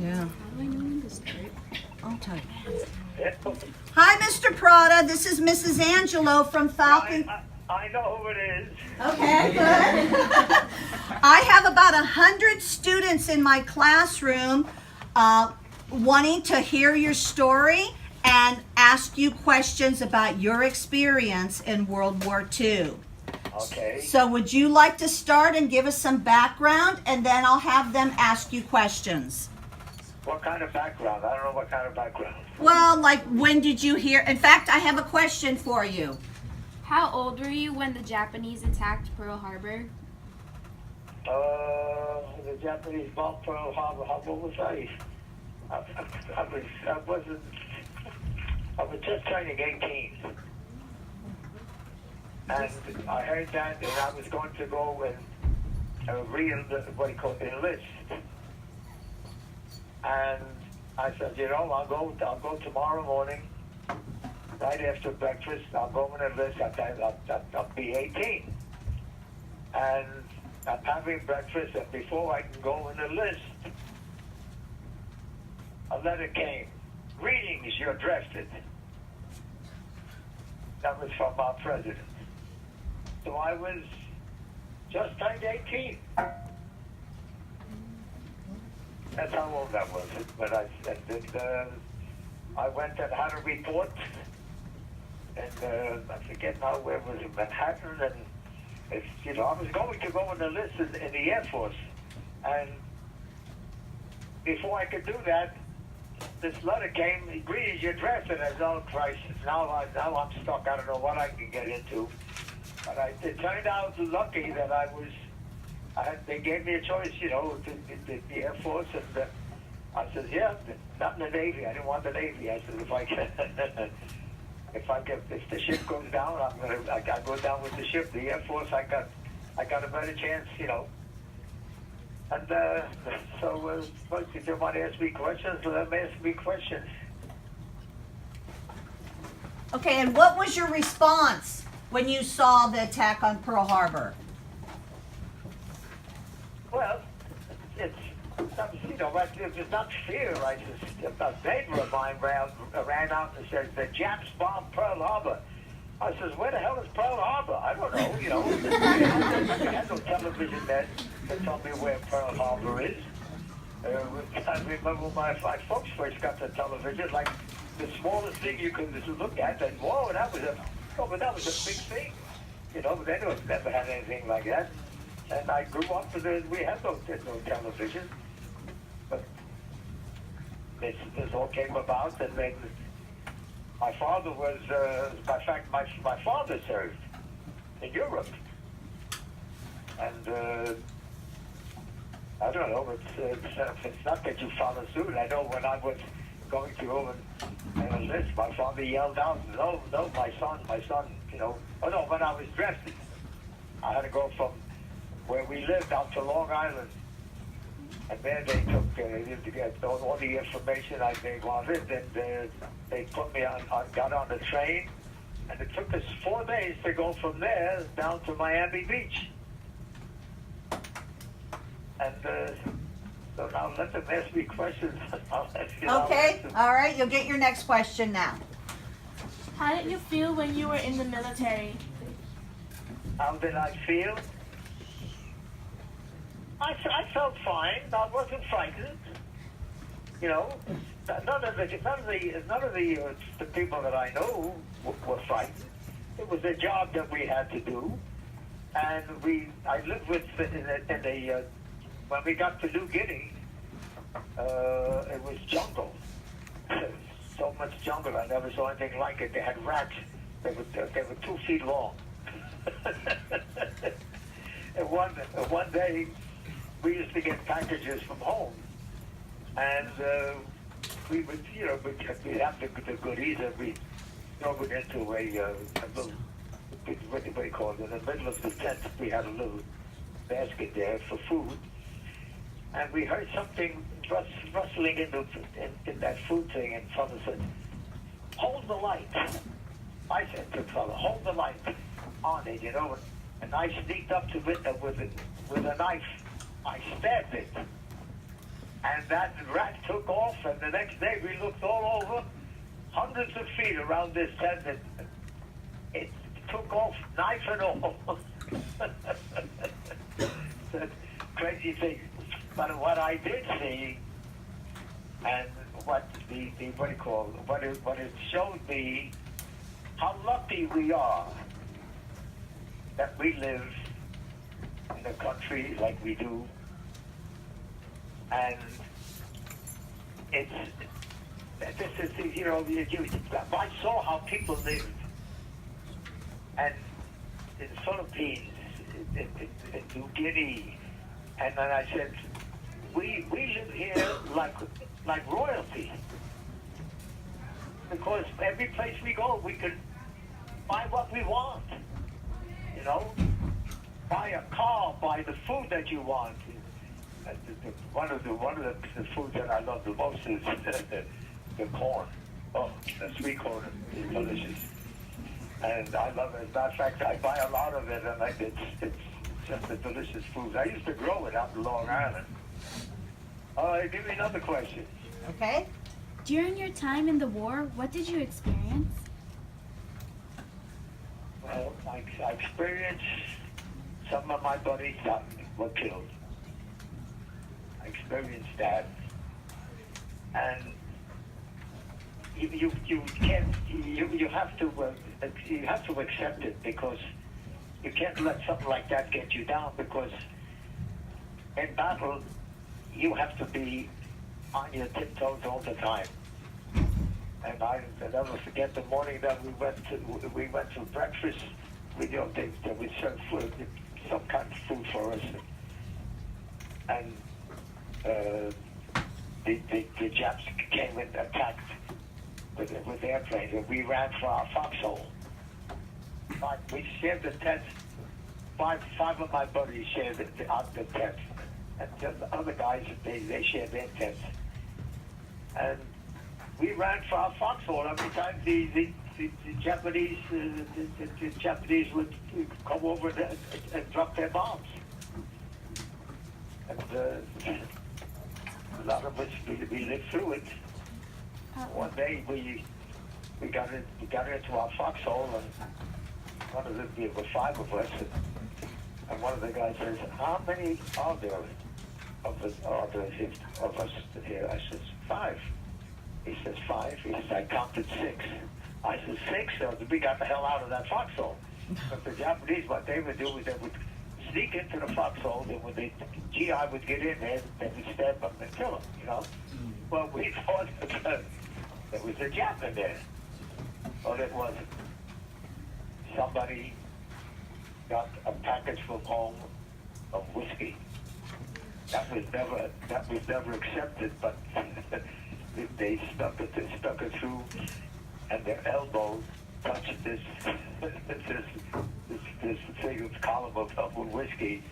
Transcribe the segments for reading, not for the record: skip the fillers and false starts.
Yeah. How do I know when to start? I'll tell you. Hi, Mr. Parrotta. This is Mrs. Angelo from Falcon. I know who it is. Okay, good. I have about 100 students in my classroom wanting to hear your story and ask you questions about your experience in World War II. Okay. So would you like to start and give us some background, and then I'll have them ask you questions? What kind of background? I don't know what kind of background. Well, like, when did you hear? In fact, I have a question for you. How old were you when the Japanese attacked Pearl Harbor? The Japanese bombed Pearl Harbor. How old was I? I was just turning 18. And I heard that, and I was going to go and enlist. And I said, I'll go tomorrow morning, right after breakfast. I'll go and enlist. I'll be 18. And I'm having breakfast, and before I can go and enlist, a letter came. Greetings, you're drafted. That was from our president. So I was just turned 18. That's how old I was. But I said that I went and had a report, and I forget now where it was, in Manhattan, and I was going to go and enlist in the Air Force, and before I could do that, this letter came. Greetings, you're drafted. As oh Christ, now I'm stuck. I don't know what I can get into. But it turned out lucky that they gave me a choice, the Air Force, and I said, yeah, not in the Navy. I didn't want the Navy. I said, if the ship goes down, I go down with the ship. The Air Force, I got a better chance, And so, if they want to ask me questions, let them ask me questions. Okay, and what was your response when you saw the attack on Pearl Harbor? Well, it's not fear. A neighbor of mine ran out and said, the Japs bombed Pearl Harbor. I says, where the hell is Pearl Harbor? I don't know, We had no television then to tell me where Pearl Harbor is. I remember when my folks first got the television, like the smallest thing you could look at, and whoa, that was a big thing. But they never had anything like that. And I grew up we had no television. But this all came about, and then my father was, my father served in Europe. And I don't know, it's not that you follow suit. I know when I was going to go and enlist, my father yelled out, no, my son, Oh no, when I was drafted, I had to go from where we lived out to Long Island. And there they took to get all the information they wanted, and they put me got on the train, and it took us 4 days to go from there down to Miami Beach. And so now let them ask me questions. Okay, all right, you'll get your next question now. How did you feel when you were in the military? How did I feel? I felt fine. I wasn't frightened. None of the people that I know were frightened. It was a job that we had to do, and I lived with when we got to New Guinea, it was jungle. So much jungle. I never saw anything like it. They had rats. They were 2 feet long. And one day, we used to get packages from home, and we would, we'd have the goodies, and we throw it into a little, what do you call it? In the middle of the tent, we had a little basket there for food, and we heard something rustling in that food thing, and fellow said, "Hold the light." I said to the fellow, "Hold the light on it," and I sneaked up to it with a knife. I stabbed it. and that rat took off, and the next day we looked all over, hundreds of feet around this tent, and it took off, knife and all. That crazy thing. But what I did see, and what it showed me, how lucky we are that we live in a country like we do, and it's this is I saw how people lived, and in the Philippines, in New Guinea, and then I said, we live here like royalty, because every place we go, we can buy what we want, you know, buy a car, buy the food that you want. One of the foods that I love the most is the corn. Oh, the sweet corn is delicious, and I love it. As a matter of fact, I buy a lot of it, and it's just a delicious food. I used to grow it out in Long Island. All right, give me another question. Okay. During your time in the war, what did you experience? Well, I experienced some of my buddies were killed. I experienced that, and you can't you have to accept it, because you can't let something like that get you down, because in battle you have to be on your tiptoes all the time. And I'll never forget the morning that we went to breakfast. They would serve food, some kind of food for us, and the Japs came and attacked with airplanes, and we ran for our foxhole. We shared the tent. Five of my buddies shared the tent, and the other guys they shared their tents, and we ran for our foxhole. Every time the Japanese would come over and drop their bombs, and a lot of us we lived through it. One day we got into our foxhole, and one of there were five of us, and one of the guys says, "How many are there of us here?" I says, "5." He says, "5." He says, "I counted 6." I said, 6? So we got the hell out of that foxhole. But the Japanese, what they would do is they would sneak into the foxhole, and when the GI would get in there, they would stab them and kill them, you know. Well, we thought that there was a Jap in there. But it wasn't. Somebody got a package from home of whiskey. That was never accepted, but they stuck it through, and their elbow touched this thing, column of whiskey,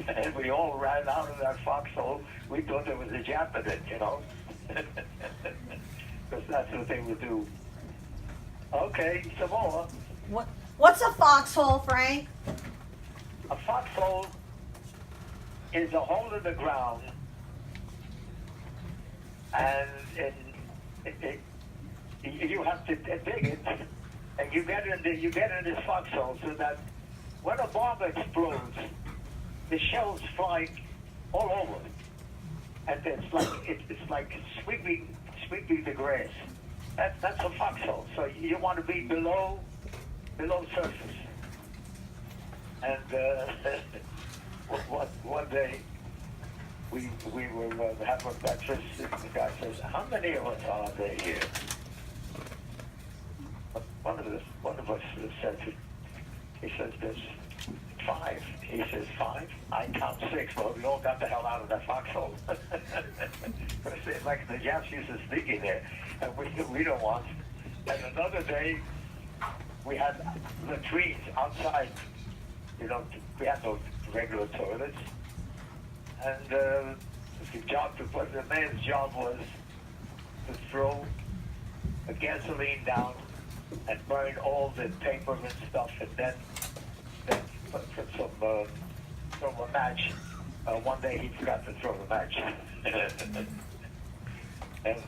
and we all ran out of that foxhole. We thought there was a Jap in it, you know, because that's what they would do. Okay, some more. What's a foxhole, Frank? A foxhole is a hole in the ground, and you have to dig it, and you get in this foxhole so that when a bomb explodes, the shells fly all over, and it's like sweeping the grass. That's a foxhole. So you want to be below surface. And one day we were having breakfast, and the guy says, "How many of us are there here?" One of us says, he says, "There's 5." He says, "5? I count 6." Well, we all got the hell out of that foxhole. Like the Japs used to sneak in there, and we don't want. And another day, we had latrines outside. You know, we had no regular toilets, and the man's job was to throw a gasoline down and burn all the paper and stuff, and then throw a match one day he forgot to throw the match. And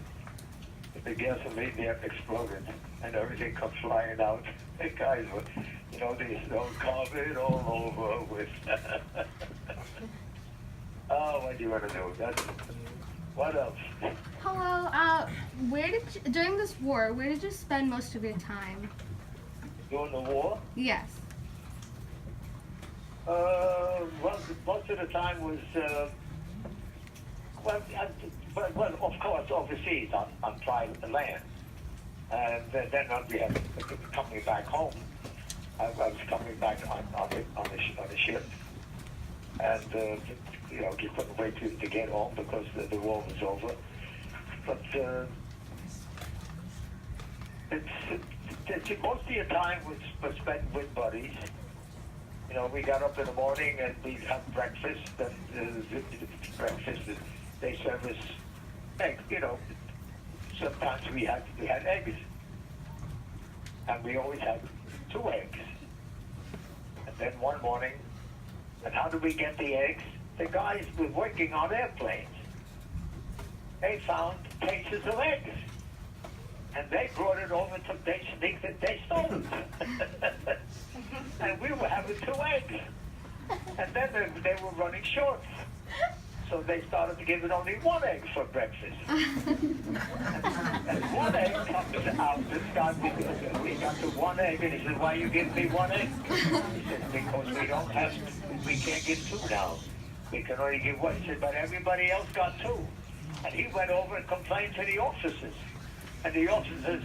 the gasoline there exploded, and everything comes flying out. The guys were, they still covered all over with. Oh, what do you want to do? What else? Hello. During this war, where did you spend most of your time? During the war? Yes. Well, most of the time was, well, of course, overseas on private land. And then we had coming back home. I was coming back on the ship, and you couldn't wait to get home because the war was over. But most of your time was spent with buddies. We got up in the morning and we'd have breakfast. And they serve us eggs. Sometimes we had eggs, and we always had 2 eggs. And then one morning, and how did we get the eggs? The guys were working on airplanes. They found cases of eggs, and they brought it over to. They stole it, and we were having 2 eggs. And then they were running short. So they started to give it only 1 egg for breakfast. And 1 egg comes out. This guy, we got the 1 egg, and he said, "Why you give me 1 egg?" He said, "Because we can't get 2 now. We can only give 1." He said, "But everybody else got 2." And he went over and complained to the officers. And the officers,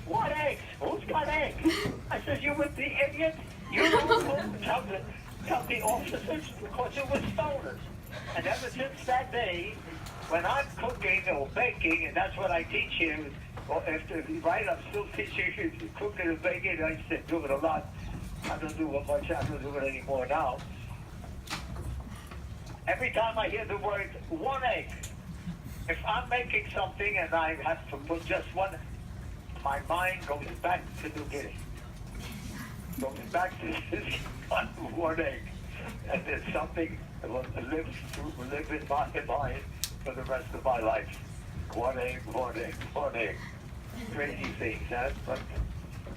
"What eggs? Who's got eggs?" I said, "You with the idiot? You don't tell the officers because it was stolen." And ever since that day, when I'm cooking or baking, and that's what I teach you, or I'm still teaching you cooking and baking. I used to do it a lot. I don't do it much. I don't do it anymore now. Every time I hear the word 1 egg, if I'm making something and I have to put just 1, my mind goes back to New Guinea. Goes back to this 1 egg. And there's something that will live in my mind for the rest of my life. 1 egg, 1 egg, 1 egg. Crazy things, huh?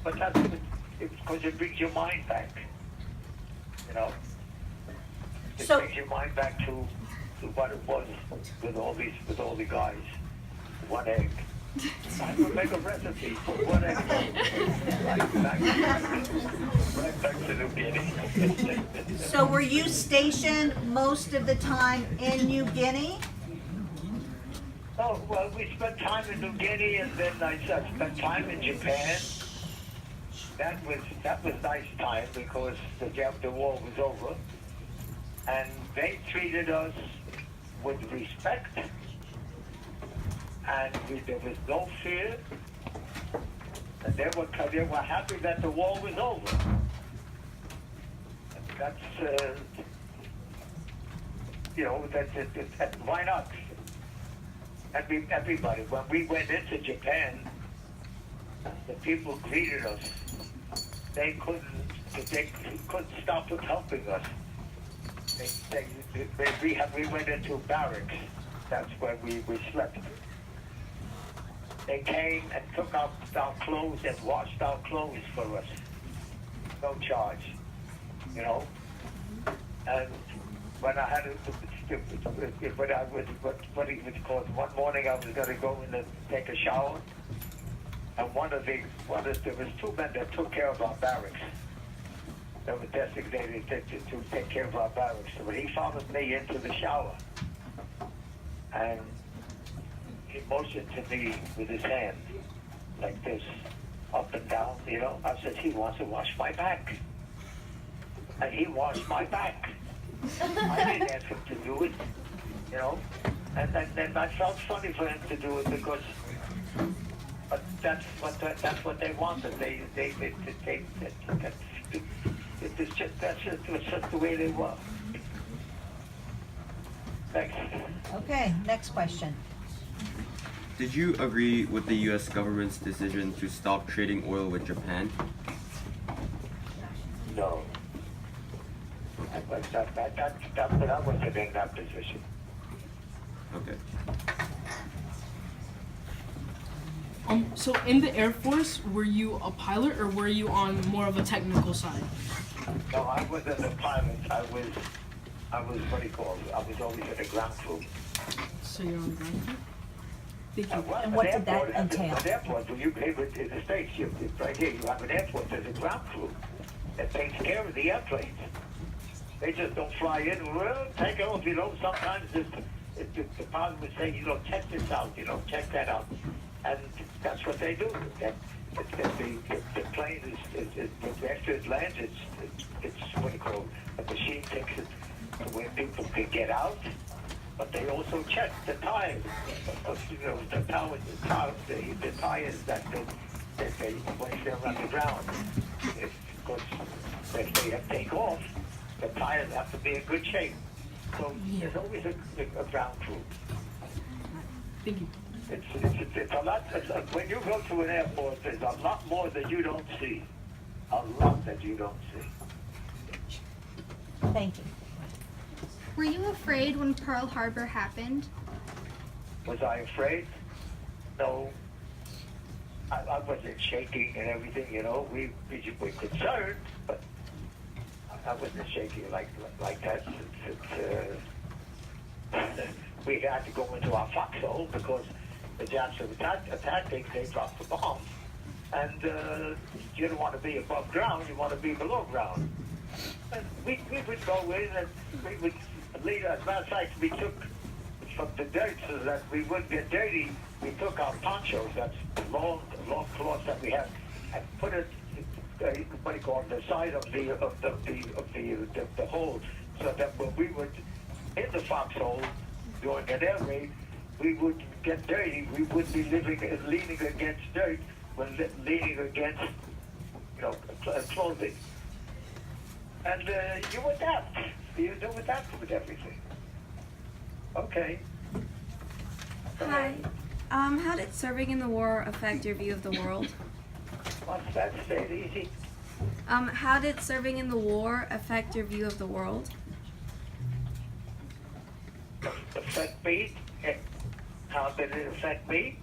But that's because it brings your mind back. It brings your mind back to what it was with all the guys. 1 egg. I will make a recipe for 1 egg. Right back to New Guinea. So were you stationed most of the time in New Guinea? Oh, well, we spent time in New Guinea, and then I spent time in Japan. That was nice time because the war was over, and they treated us with respect, and there was no fear, and they were happy that the war was over. And that's why not? Everybody. When we went into Japan, the people greeted us. They couldn't stop helping us. We went into barracks. That's where we slept. They came and took out our clothes and washed our clothes for us. No charge, And when I had what he was called, one morning I was going to go in and take a shower, and there was 2 men that took care of our barracks. They were designated to take care of our barracks. So he followed me into the shower, and he motioned to me with his hand, like this, up and down, I said, he wants to wash my back. And he washed my back. I didn't ask him to do it, And then I felt funny for him to do it because, but that's what they wanted. That's just the way they were. Thanks. Okay, next question. Did you agree with the U.S. government's decision to stop trading oil with Japan? No. but but I wasn't in that position. Okay. So in the Air Force, were you a pilot or were you on more of a technical side? No, I wasn't a pilot. I was what do you call it? I was always in the ground crew. So you're on the ground crew? Thank you. Well, And what an did that airport, entail? An airport, when you live in the States, right here, you have an airport, there's a ground crew that takes care of the airplanes. They just don't fly in, well, take off, you know, sometimes the pilot would say, you know, check this out, you know, check that out. And that's what they do. The plane after it lands, it's what you call, a machine takes it to where people can get out. But they also check the tires, you know, the tires that they place them on the ground. Because if they take off, the tires have to be in good shape. So there's always a ground crew. Thank you. It's a lot. When you go to an airport, there's a lot more that you don't see. A lot that you don't see. Thank you. Were you afraid when Pearl Harbor happened? Was I afraid? No. I wasn't shaking and everything, you know. We were concerned, but I wasn't shaking like that. We had to go into our foxhole because the Japs were attacking. They dropped the bomb, and you don't want to be above ground. You want to be below ground. And we would go in and we would lead. As a matter of fact, we took from the dirt so that we wouldn't get dirty. We took our ponchos, that's long cloths that we had, and put it, what do you call it, the side of the hole, so that when we would in the foxhole during an air raid, we would get dirty. We wouldn't be leaning against dirt, when leaning against, you know, clothing. And you adapt. You do adapt with everything. Okay. Hi. How did serving in the war affect your view of the world? What's that? Say it easy. How did serving in the war affect your view of the world? Affect me? How did it affect me?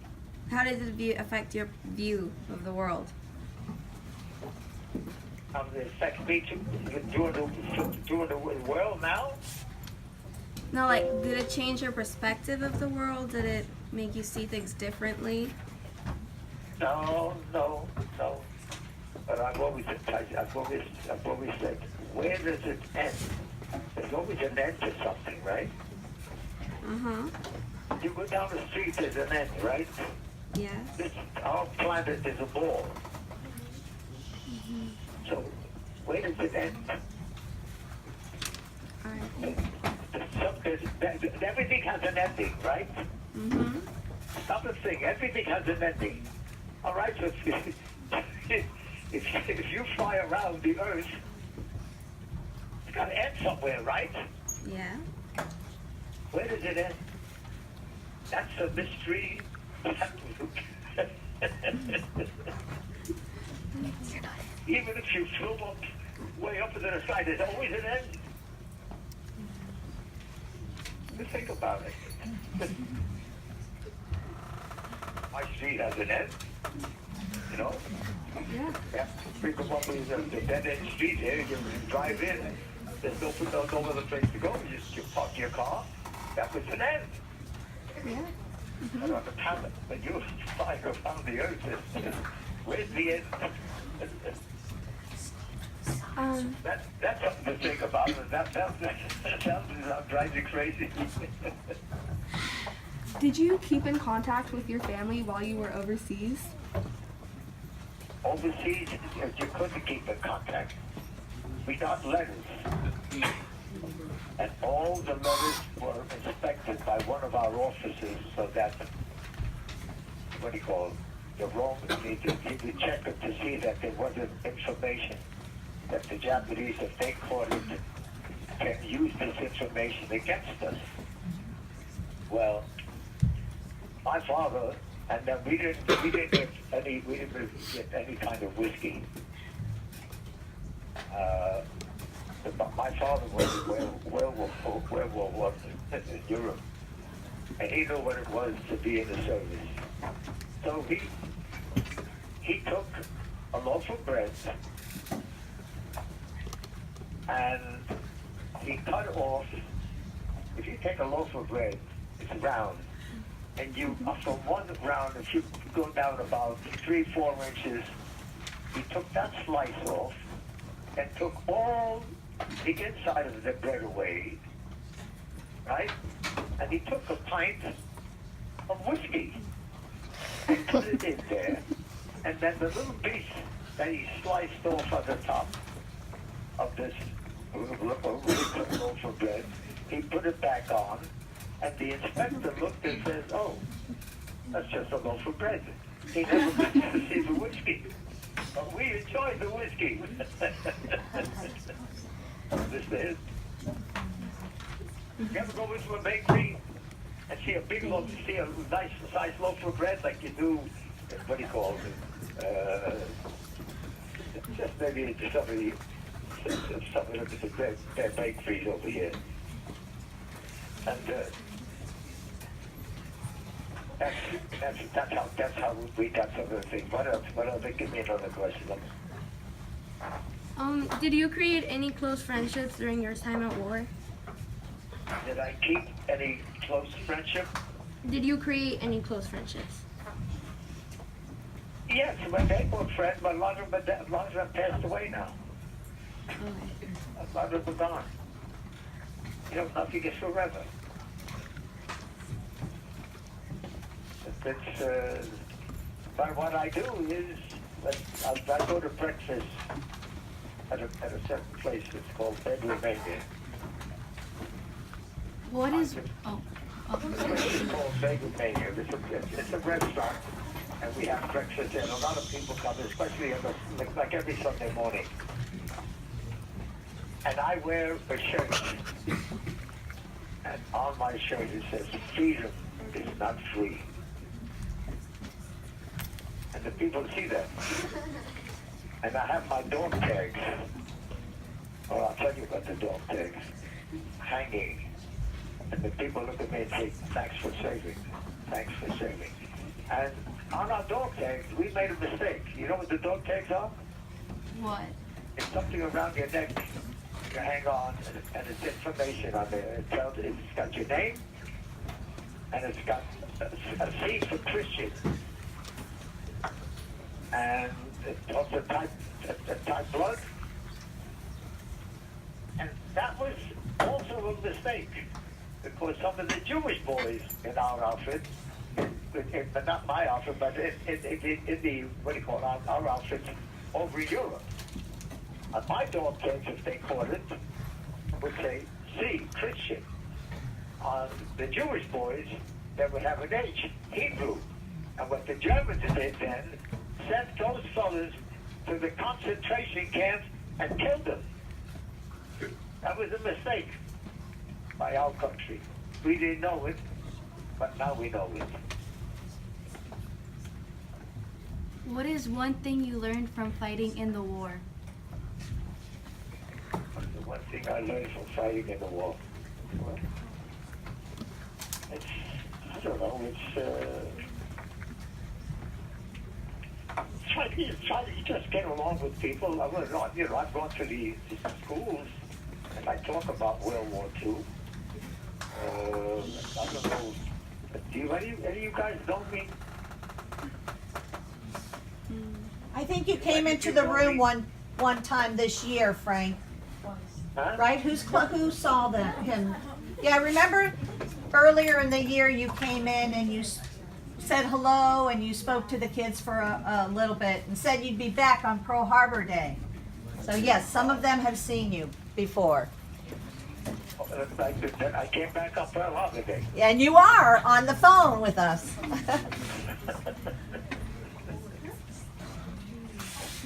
How did it affect your view of the world? How did it affect me doing the world now? No, like, did it change your perspective of the world? Did it make you see things differently? No. But I've always said, where does it end? There's always an end to something, right? Uh-huh. You go down the street, there's an end, right? Yes. Our planet is a ball. So, where does it end? Alright. Everything has an ending, right? Mm-hmm. Stop and think. Everything has an ending. All right, so if you fly around the Earth, it's got to end somewhere, right? Yeah. Where does it end? That's a mystery. Even if you flew up way up into the sky, there's always an end. Just think about it. My street has an end. You know? Yeah. Think of what was the dead-end street here. You drive in. There's no other place to go. You park your car. That was an end. Yeah. But on the planet, when you fly around the Earth, where's the end? That's something to think about. That drives you crazy. Did you keep in contact with your family while you were overseas? Overseas, you couldn't keep in contact. We got letters. And all the letters were inspected by one of our officers so that, what do you call it, the wrong, he would check it to see that there wasn't information that the Japanese, if they caught it, can use this information against us. Well, my father, and then we didn't get any kind of whiskey. My father was in World War I in Europe, and he knew what it was to be in the service. So he took a loaf of bread and he cut off. If you take a loaf of bread, it's round, and you from one round, if you go down about 3-4 inches, he took that slice off and took all the inside of the bread away, right? And he took a pint of whiskey and put it in there, and then the little piece that he sliced off on the top of this loaf of bread, he put it back on, and the inspector looked and says, "Oh, that's just a loaf of bread." He never been to see the whiskey. But we enjoyed the whiskey. Understand? You ever go into a bakery and see a big loaf, see a nice sized loaf of bread like you do, what do you call it? Just maybe some of the bakeries over here. And that's how we got some of the things. What else? Give me another question. Did you create any close friendships during your time at war? Did I keep any close friendship? Did you create any close friendships? Yes, they were friends, but a lot of them passed away now. A lot of them are gone. You know, nothing is forever. But what I do is, I go to breakfast at a certain place. It's called Bedroom Mania. What is? It's called Bedroom Mania. It's a restaurant, and we have breakfast there. And a lot of people come, especially like every Sunday morning. And I wear a shirt, and on my shirt it says, "Freedom is not free." And the people see that. And I have my dog tags. Well, I'll tell you about the dog tags. Hanging. And the people look at me and say, "Thanks for saving. Thanks for saving." And on our dog tags, we made a mistake. You know what the dog tags are? What? It's something around your neck. You hang on, and it's information on there. It's got your name, and it's got a C for Christian. And it also type blood. And that was also a mistake, because some of the Jewish boys in our outfit, but not my outfit, but in the, what do you call it, our outfits over in Europe. On my dog tags, if they caught it, would say C, Christian. On the Jewish boys, they would have an H, Hebrew. And what the Germans did then, sent those fellas to the concentration camps and killed them. That was a mistake by our country. We didn't know it, but now we know it. What is one thing you learned from fighting in the war? The one thing I learned from fighting in the war, well, it's, I don't know, try to just get along with people. I've gone to the schools and I talk about World War II. I don't know. Do any of you guys know me? I think you came into the room one time this year, Frank. Huh? Right? Who saw him? Yeah, remember earlier in the year you came in and you said hello and you spoke to the kids for a little bit and said you'd be back on Pearl Harbor Day. So yes, some of them have seen you before. I came back on Pearl Harbor Day. And you are on the phone with us.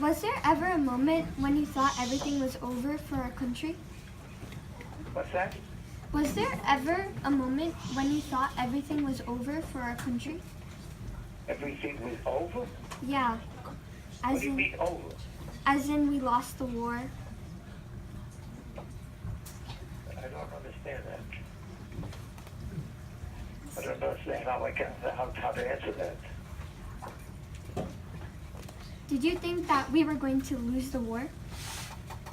Was there ever a moment when you thought everything was over for our country? What's that? Was there ever a moment when you thought everything was over for our country? Everything was over? Yeah. What do you mean over? As in we lost the war. I don't understand that. I don't understand how to answer that. Did you think that we were going to lose the war?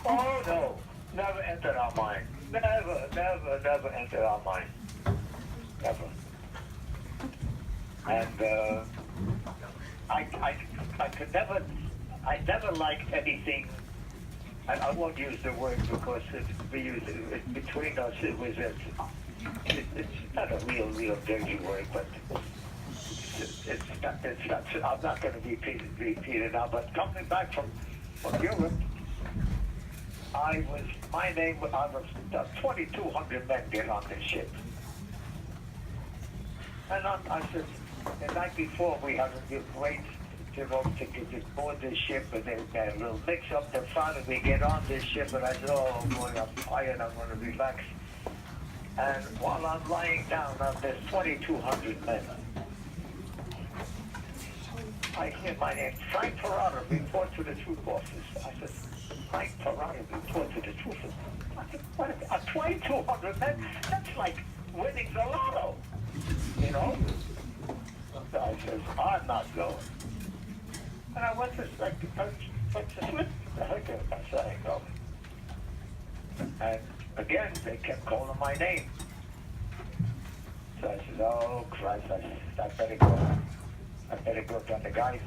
Oh no, never entered our mind. Never entered our mind. Never. And I could never, I never liked anything. I won't use the word because we use it between us. It's not a real dirty word, but it's not. I'm not going to repeat it now. But coming back from Europe, I was 2,200 men get on this ship, and I said the night before we had a great to get board this ship, and they had a little mix up the front, and we get on this ship, and I said, oh boy, I'm tired, I'm going to relax. And while I'm lying down on this 2,200 men, I hear my name, Frank Parrotta, report to the troop office. I said, Frank Parrotta, report to the troop office. I said, what, a 2,200 men? That's like winning the lotto, you know? So I said, I'm not going. And I went to slip. I said, I go. And again, they kept calling my name. So I said, oh Christ, I better go. I better go. And the guy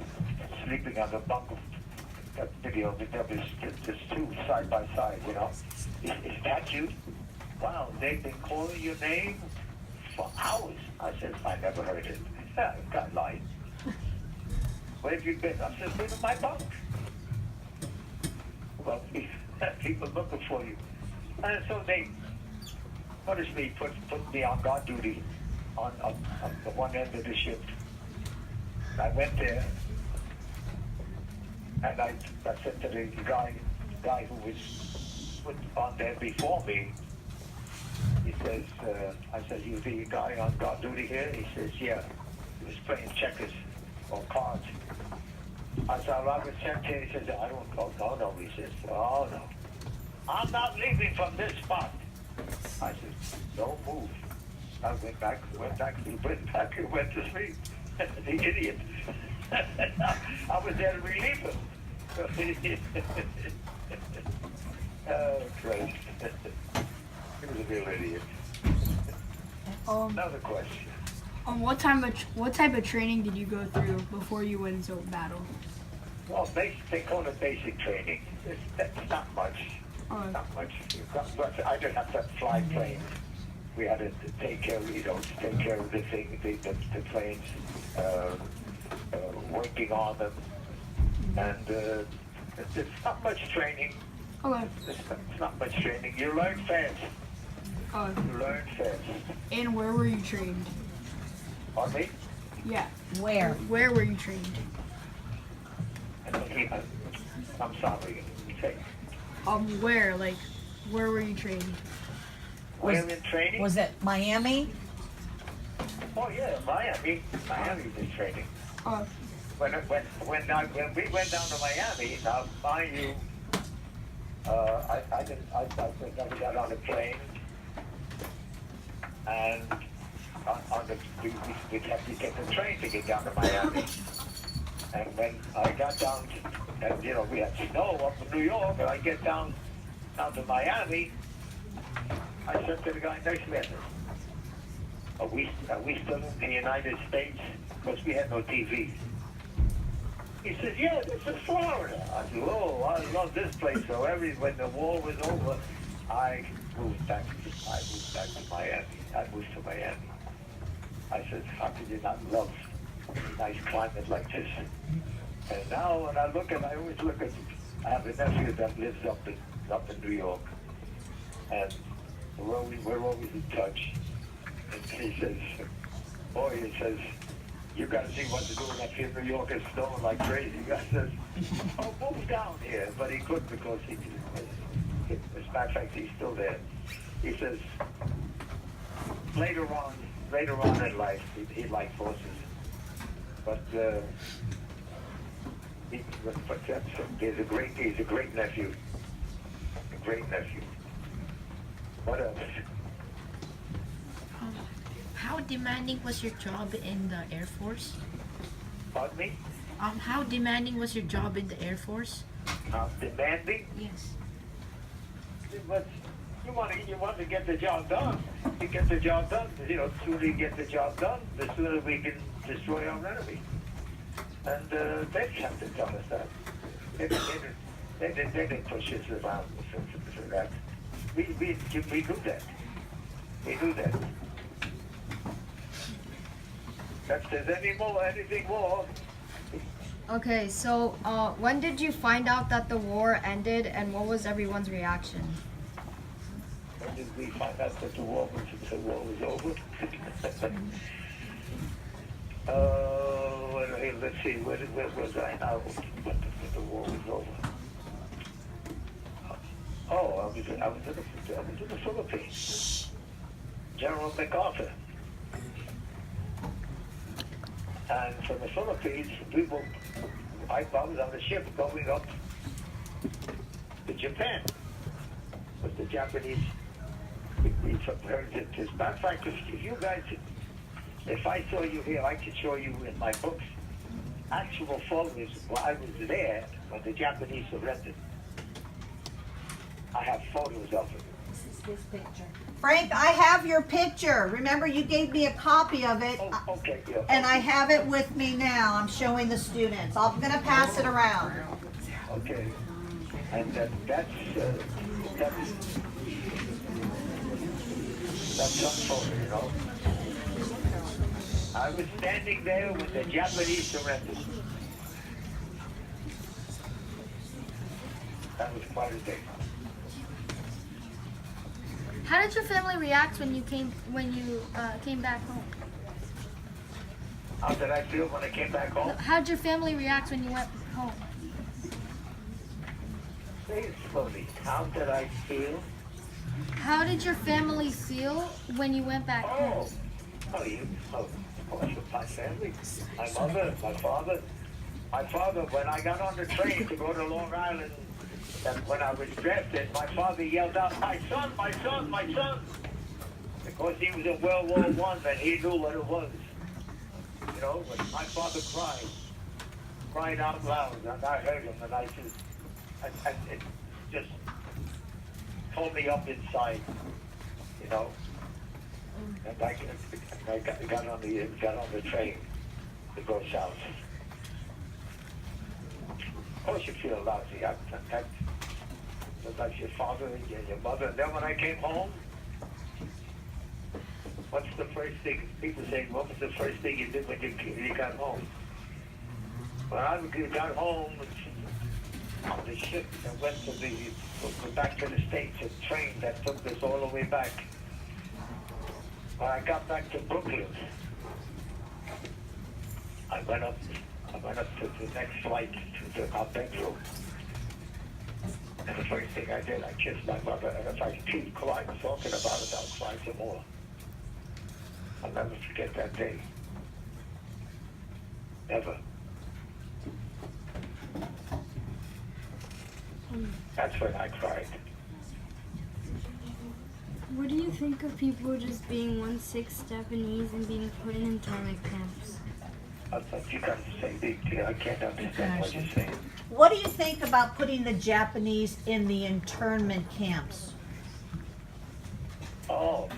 sleeping on the bunk of that video, there was just two side by side, you know. Is that you? Wow, they've been calling your name for hours. I said, I never heard it. Yeah, God lied. Where have you been? I said, been in my bunk. Well, people looking for you. And so they punished me, put me on guard duty on the one end of the ship. I went there, and I said to the guy who was put on there before me, he says, I said, you the guy on guard duty here? He says, yeah. He was playing checkers or cards. I said, I was sent here. He says, I don't go. No. He says, oh, no. I'm not leaving from this spot. I said, don't move. I went back and went to sleep. The idiot. I was there to relieve him. Oh, Christ. He was a real idiot. Another question. What type of training did you go through before you went into battle? Well, they call it basic training. It's not much. Not much. I didn't have to fly planes. We had to take care of the planes, working on them, and it's not much training. Okay. It's not much training. You learn fast. You learn fast. And where were you trained? Pardon me? Yeah. Where? Where were you trained? I'm sorry. Say. Where? Like, where were you trained? Where in training? Was it Miami? Oh yeah, Miami. Miami was training. When we went down to Miami, now mind you, I got on a plane, and we had to take the train to get down to Miami. And when I got down to, and we had snow up in New York, and I get down to Miami, I said to the guy next to me, are we still in the United States? Because we had no TV. He says, yeah, this is Florida. I said, oh, I love this place. So when the war was over, I moved back to Miami. I moved to Miami. I said, how could you not love a nice climate like this? And now when I always look at, I have a nephew that lives up in New York. And we're always in touch. And he says, you got to see what they're doing up here in New York. It's snowing like crazy. I says, oh, move down here. But he couldn't because as a matter of fact, he's still there. He says, later on in life, he liked horses. But he's a great nephew. A great nephew. What else? How demanding was your job in the Air Force? Pardon me? How demanding was your job in the Air Force? Demanding? Yes. But you want to get the job done. You get the job done. You know, the sooner you get the job done, the sooner we can destroy our enemy. And they have to tell us that. They didn't push us around for that. We knew that. We knew that. If there's anything more, Okay, so when did you find out that the war ended, and what was everyone's reaction? when did we find out that the war was over? Hey, let's see, where was I now when the war was over? Oh, I was in the Philippines. General MacArthur. And from the Philippines, I was on the ship going up to Japan with the Japanese. We heard it. As a matter of fact, if you guys, if I saw you here, I could show you in my books actual photos while I was there when the Japanese surrendered. I have photos of it. This picture. Frank, I have your picture. Remember, you gave me a copy of it. Oh, okay, yeah. And I have it with me now. I'm showing the students. I'm going to pass it around. Okay. And that's some photo, you know. I was standing there when the Japanese surrendered. That was quite a day. How did your family react when you came back home? How did I feel when I came back home? How did your family react when you went home? Say it slowly. How did I feel? How did your family feel when you went back home? Of course, with my family. My mother, my father. My father, when I got on the train to go to Long Island, and when I was drafted, my father yelled out, "My son, my son, my son!" Because he was in World War I and he knew what it was. You know, when my father cried out loud, and I heard him, and I it just pulled me up inside, you know. And I got on the train to go south. Of course you feel lousy. Like your father and your mother. And then when I came home, what's the first thing? People say, what was the first thing you did when you got home? When I got home on the ship and went back to the States, a train that took us all the way back. When I got back to Brooklyn, I went up to the next flight to our bedroom. And the first thing I did, I kissed my mother, and if I keep quiet talking about it, I'll cry some more. I'll never forget that day. Never. That's when I cried. What do you think of people just being 1/6 Japanese and being put in internment camps? You got to say, I can't understand what you're saying. What do you think about putting the Japanese in the internment camps? Oh.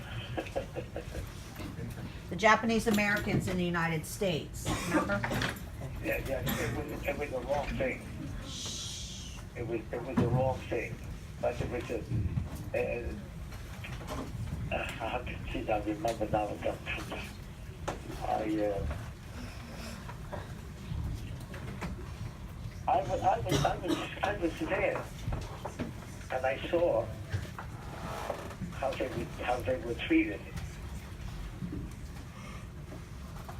The Japanese Americans in the United States, remember? Yeah, it was the wrong thing. It was the wrong thing. But it was I remember now. I was there, and I saw how they were treated,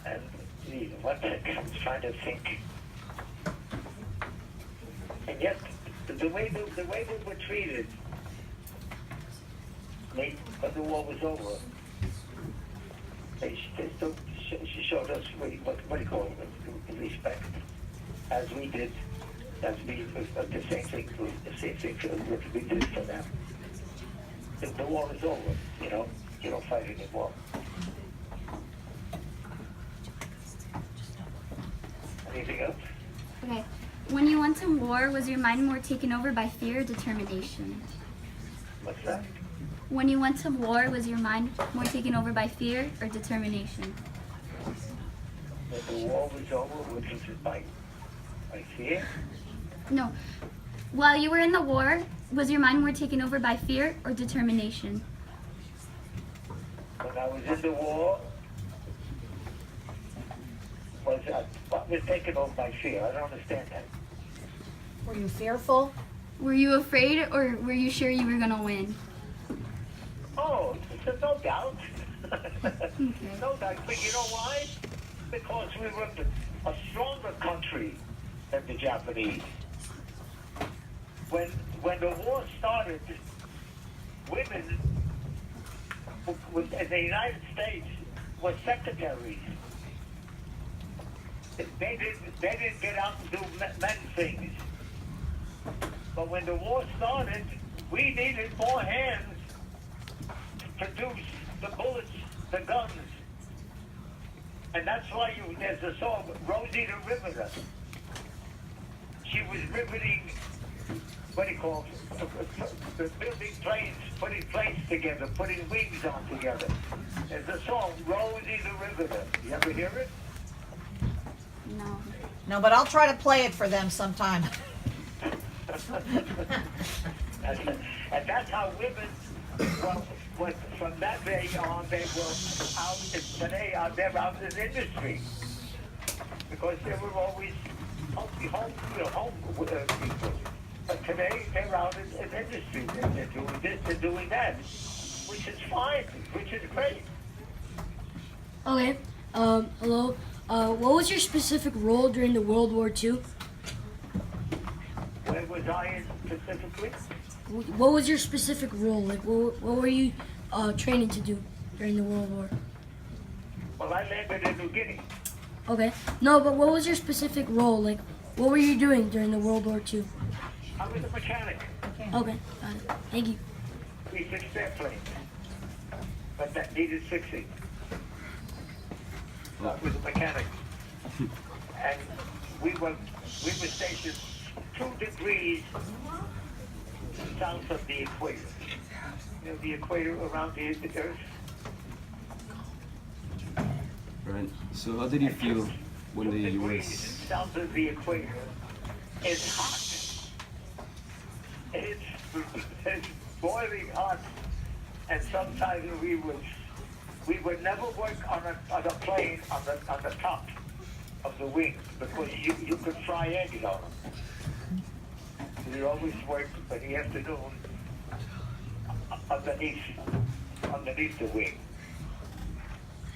and I'm trying to think, and yet the way they were treated, when the war was over, they still showed us what do you call it, respect, as we did. That's the same thing we did for them. the war is over, you know, you don't fight anymore. Anything else? Okay. When you went to war, was your mind more taken over by fear or determination? What's that? When you went to war, was your mind more taken over by fear or determination? When the war was over, which was by fear? No. While you were in the war, was your mind more taken over by fear or determination? When I was in the war, what was taken over by fear? I don't understand that. Were you fearful? Were you afraid or were you sure you were going to win? Oh, there's no doubt. No doubt. But you know why? Because we were a stronger country than the Japanese. When the war started, women in the United States were secretaries. They didn't get out and do men things. But when the war started, we needed more hands to produce the bullets, the guns. And that's why there's a song, Rosie the Riveter. She was riveting, what do you call it, building planes, putting planes together, putting wings on together. There's a song, Rosie the Riveter. You ever hear it? No. No, but I'll try to play it for them sometime. And that's how women, well, from that day on, they were out, today they're out in the industry. Because they were always home people. But today, they're out in industry. They're doing this, they're doing that. Which is fine, which is great. Okay, hello. What was your specific role during the World War II? Where was I in specifically? What was your specific role? Like, what were you training to do during the World War? Well, I landed in New Guinea. Okay. No, but what was your specific role? Like, what were you doing during the World War II? I was a mechanic. Okay, got it. Thank you. We fixed airplanes. But that needed fixing. I was a mechanic. And we were stationed 2 degrees south of the equator. You know, the equator around the Earth. Right. So how did you feel when the U.S. South of the equator is hot. It's boiling hot, and sometimes we would never work on a plane on the top of the wing because you could fry eggs on them. We always work in the afternoon underneath the wing.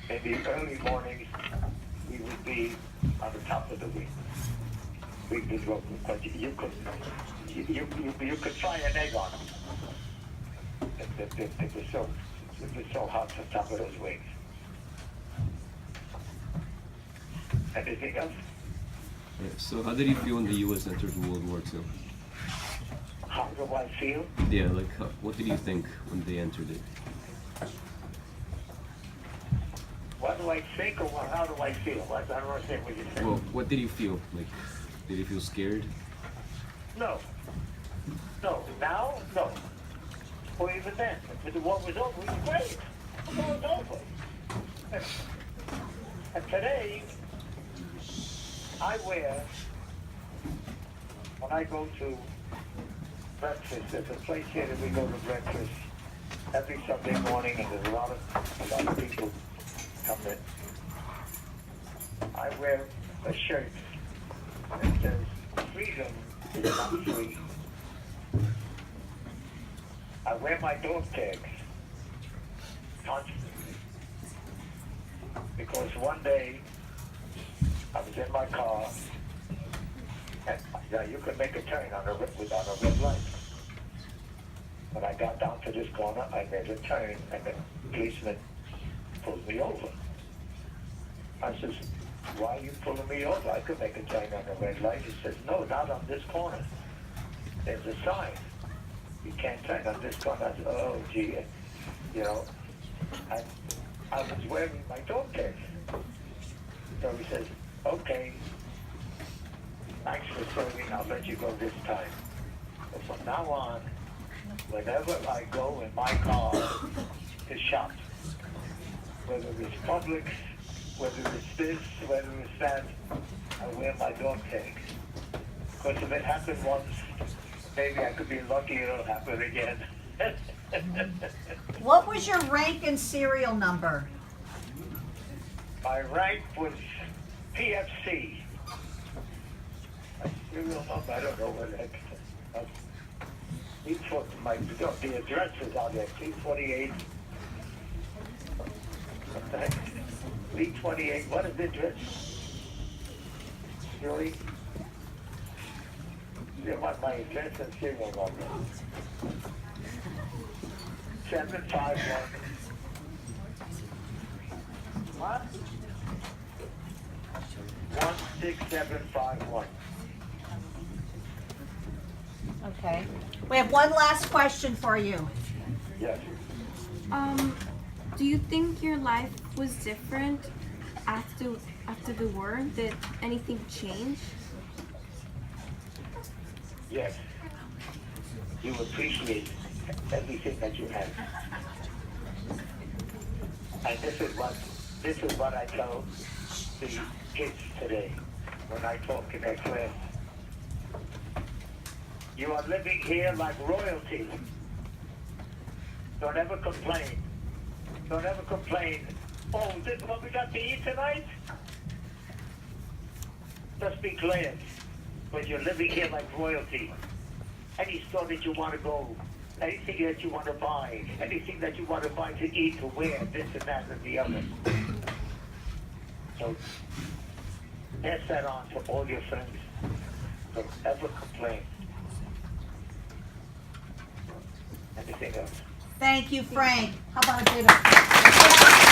In the early mornings, we would be on the top of the wing. We could work, but you could fry an egg on them. It was so hot on top of those wings. Anything else? Yeah, so how did you feel when the U.S. entered World War II? How do I feel? Yeah, like what did you think when they entered it? What do I think or how do I feel? I don't understand what you're saying. Well, what did you feel? Like, did you feel scared? No. No. Now? No. Or even then. When the war was over, it was great. The war was over. And today, I wear, when I go to breakfast, there's a place here that we go to breakfast every Sunday morning, and there's a lot of people come in. I wear a shirt that says, freedom is not free. I wear my dog tags constantly. Because one day, I was in my car, and you could make a turn on a red light. When I got down to this corner, I made a turn, and the policeman pulled me over. I says, why are you pulling me over? I could make a turn on the red light. He says, no, not on this corner. There's a sign. you can't sign on this one. I said, oh, gee, you know. And I was wearing my dog tags. So he says, okay, thanks for serving, I'll let you go this time. But from now on, whenever I go in my car to shop, whether it's Publix, whether it's this, whether it's that, I wear my dog tags. Because if it happened once, maybe I could be lucky it'll happen again. What was your rank and serial number? My rank was PFC. My serial number, I don't know what the heck. The address is on there, 328. What the heck? 328, what is the address? Really? You want my address and serial number. 751. What? 16751. Okay. We have one last question for you. Yes. Do you think your life was different after the war? Did anything change? Yes. You appreciate everything that you have. And this is what I tell the kids today when I talk in their class. You are living here like royalty. Don't ever complain. Don't ever complain. Oh, this is what we got to eat tonight? Just be glad. But you're living here like royalty. Any store that you want to go, anything that you want to buy, anything that you want to buy to eat, to wear, this and that and the other. So pass that on to all your friends. Don't ever complain. Anything else? Thank you, Frank. How about a bit of